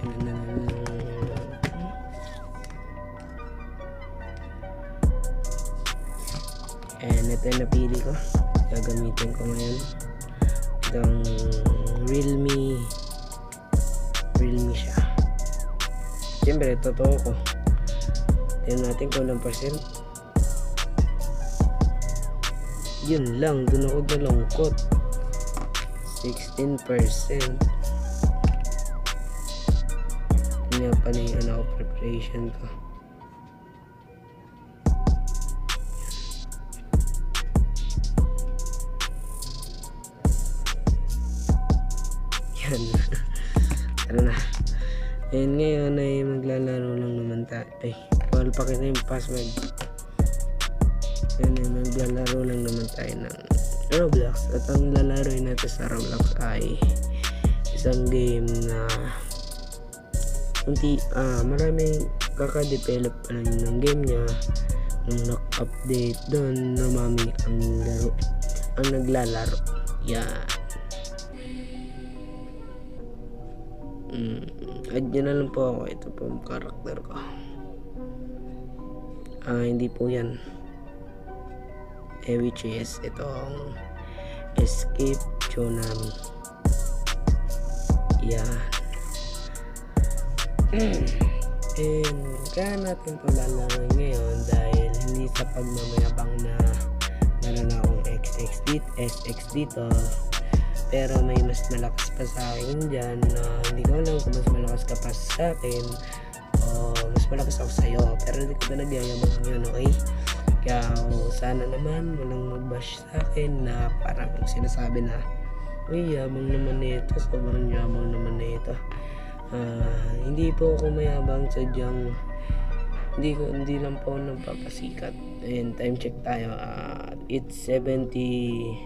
And ito yung napili ko, gagamitin ko ngayon itong Realme siya. Siyempre totoo ko, tignan natin kung ilang percent. Yun lang, dun ako nalungkot, 16%. Yun nga pala yung preparation ko. Yan. Tara na. And ngayon ay maglalaro lang naman tayo. Ay, bawal pa kita yung password. Yan ay maglalaro lang naman tayo ng Roblox. At ang lalaroin natin sa Roblox ay isang game na maraming kaka-develop pa lang ng game niya. Nung nak-update doon, namami ang naglalaro. Yan. Add nyo na lang po ako. Ito po yung karakter ko. Hindi po yan. Which is itong Escape Tsunami. Yan. And kaya natin ito lalaro ngayon dahil hindi sa pagmamayabang na meron akong SX dito. Pero may mas malakas pa sa akin dyan na hindi ko alam kung mas malakas ka pa sa akin o mas malakas ako sa'yo. Pero hindi ko ba nagyayabang yun, okay? Kaya sana naman walang mag-bash sa akin na parang sinasabi na uy, yabang naman nito, sobrang yabang naman nito. Hindi po ako mayabang, sadyang hindi lang po nagpapasikat. And time check tayo. It's 7:12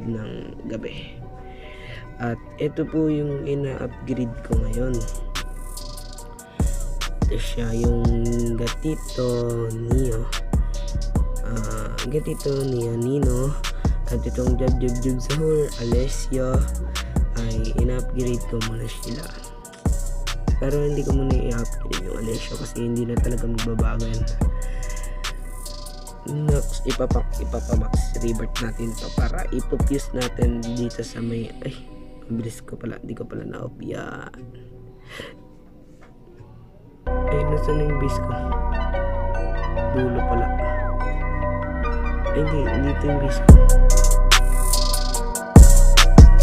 ng gabi. At ito po yung ina-upgrade ko ngayon. Ito siya yung Gatito Nino. At itong Jab Sahur Alessio ay ina-upgrade ko muna sila. Pero hindi ko muna i-upgrade yung Alessio kasi hindi na talaga magbabago yan. Next, ipapamax rebirth natin to para ipopuse natin dito sa may mabilis ko pala, hindi ko pala na-off yan. Nasaan na yung base ko? Dulo pala. Hindi, dito yung base ko.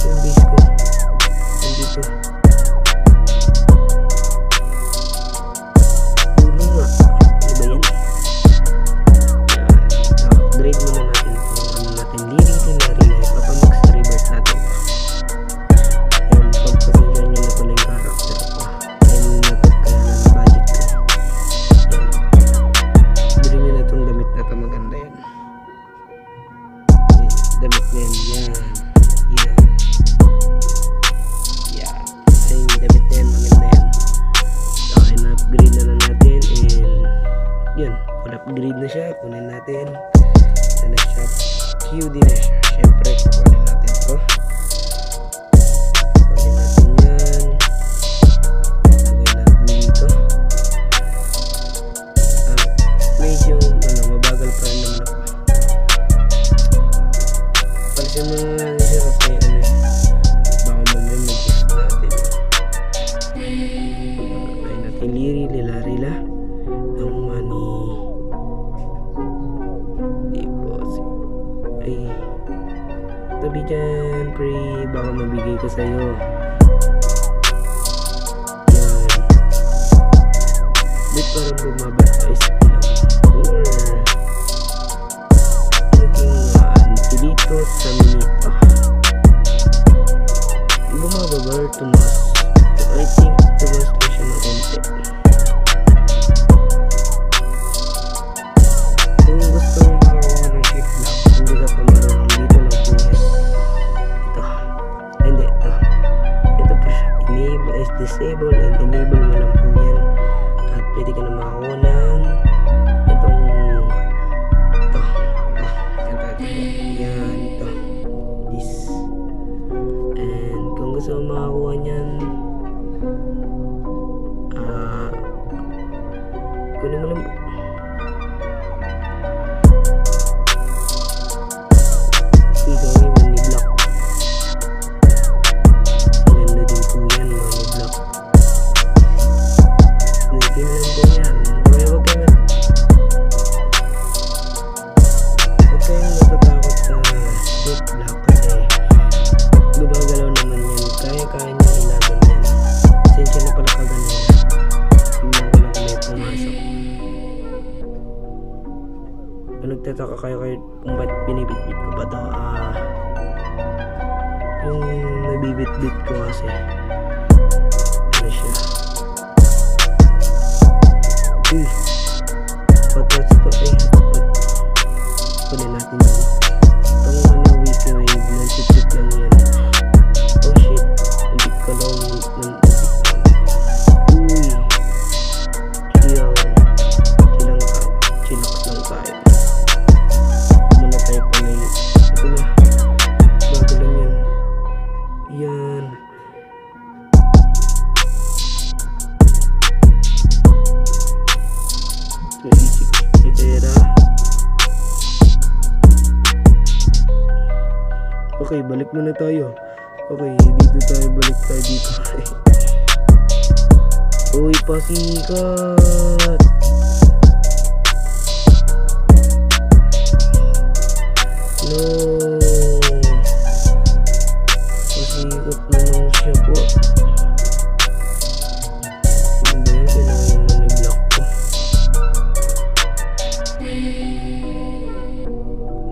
Yung base ko nandito. Dulo nga. Ano ba yan? Upgrade muna natin kung natin liring na ipapamax rebirth natin. And pagpasensya nyo na pala yung character ko and napagkaya na ng budget ko. Bili nyo na itong damit na ito, maganda yan. Damit na yan, yan ay damit na yan, maganda yan. So na-upgrade na lang natin and yun, kung upgrade na siya, kunin natin na siya, QD na siya. Siyempre, kukunin natin ito. Kunin natin yan. Lagay natin dito. Medyo, mabagal pa rin naman ako. Palisin mo nga natin siya kasi baka mamaya mag-gift natin. Lagay natin lila. Ang money. Tabi dyan, pre, baka mabigay ko sa'yo. Yan. Ba't parang bumaba sa SP lang? Or naging antilito sa minito. Bumaba ba or tumas? I think tumas na siya ng konti. Kung gusto mo makakuha ng shift lock, hindi ka pa marunong dito lang po yan. Ito pa siya. Enable is disable and enable mo lang po yan. At pwede ka na makakuha ng itong yan, ito. This. And gusto mo makakuha niyan, kunin mo lang. Ikaw yung money block. Ganda din po yan, money block. Sneaking lang po yan. Kaya huwag kayong natatakot sa strip block kasi gumagalaw naman yan. Kaya niya ilaban yan. Sensya na pala kagano. Tingnan ko lang kung may pumasok. Nagtataka kayo kung ba't binibitbit ko pa to. Yung nabibitbit ko kasi ano siya, hotspot kunin natin yun. Itong wiki wave nag-tip lang yan. Oh shit, hindi ko lang chillax lang tayo. Muna tayo panay. Ito na, bago lang yan. Yan. Itera. Okay, balik muna tayo. Okay, dito tayo, balik tayo dito. Uy, pasikat. No, pasikat naman siya po. Ano ba yan? Kailangan yung money block ko.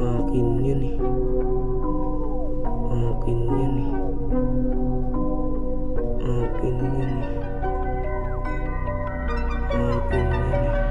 Akin yun eh. Akin yun eh. Akin yun eh. Akin yun eh. Akin yun eh.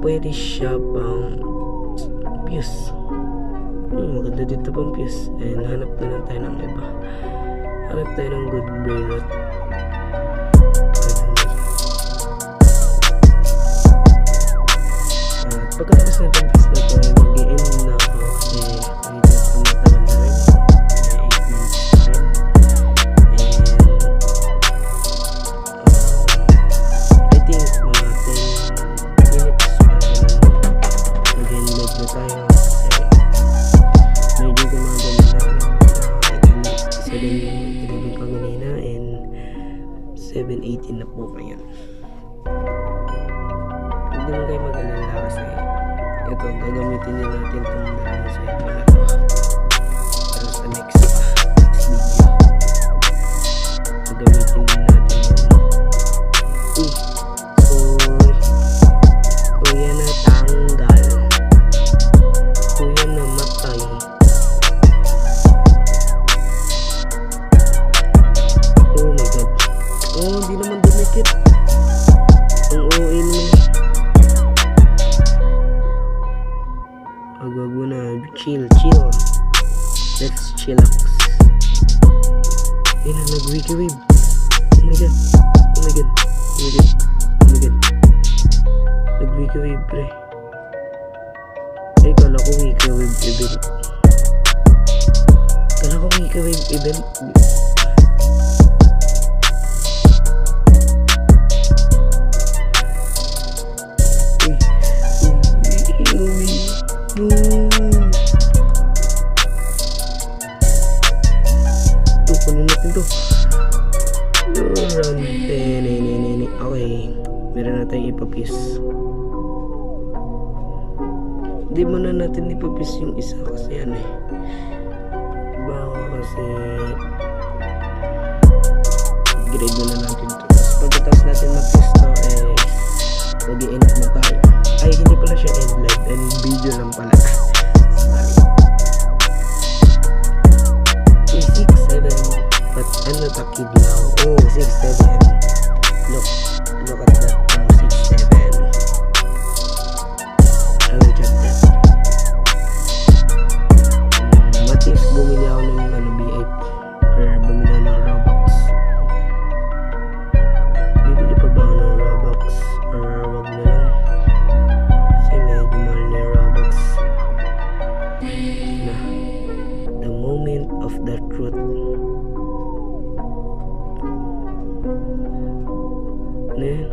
Pwede siya pang fuse. Maganda dito pang fuse. And hanap na lang tayo ng iba. Hanap tayo ng good brain rot. At pagkatapos na itong fuse na ito ay mag-i-end na ako kasi medyo tumatagal na rin. May 8 minutes na rin. And I think mga 10 minutes mag-end na tayo kasi medyo gumagano na 7:11 pa ganina and 7:18 na po ngayon. Hindi mo kayo mag-alala kasi ito, gagamitin din natin itong dalawang cellphone na ito pero sa next video gagamitin din natin yan. Kuya na tanggal, kuya na matay. Oh my god, oh di naman dumikit. Ang OA naman. Agwag na, chill. Let's chillax. Ayun na, nag-wiki wave. Oh my god. Nag-wiki wave, pre. Ay, kala ko wiki wave event. Kunin natin to. Run. Okay, meron na tayong ipapis. Di muna natin ipapis yung isa kasi ano eh, baka kasi grade na natin to. pagkatapos natin mag-testo mag-i-end na tayo. Ay, hindi pala siya end live, end video lang pala. Sorry. 6, 7. But I'm not a kid now. Oh, 6, 7. Look at that. Oh, 6, 7. I will check that. What if bumili ako ng VIP or bumili ako ng Robux? Bibili pa ba ako ng Robux or wag na lang? Kasi medyo mahal na yung Robux. Na, the moment of the truth. Ano yun?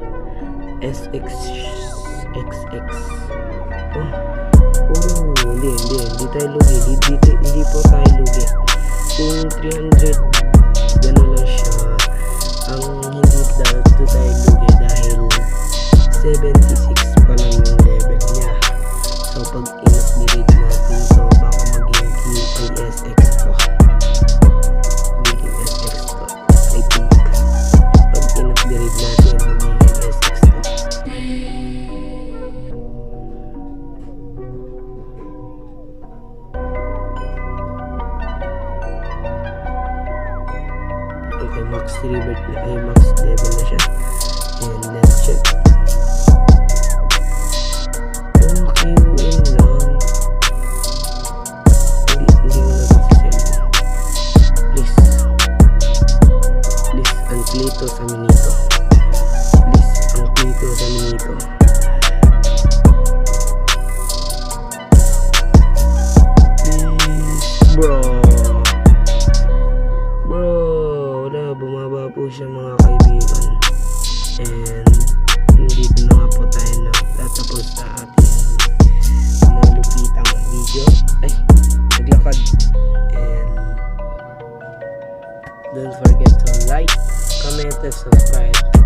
SXXX. Hindi tayo lugi. Hindi po tayo lugi. Kung 300, gano'n lang siya. Ang hindi dito tayo lugi dahil 76 pa lang yung level niya. So, pag in-upgrade natin to, baka maging QISX to. Magiging SX to. I think. Pag in-upgrade natin, magiging SX to. Okay, max level na siya. And let's check. Okay, win lang. Hindi mo na sasend. Please, ang klito sa minito. Please, bro, wala, bumaba po siya mga kaibigan. And dito na nga po tayo na tatapos sa ating malupitang video. Ay, naglakad. And don't forget to like, comment, and subscribe.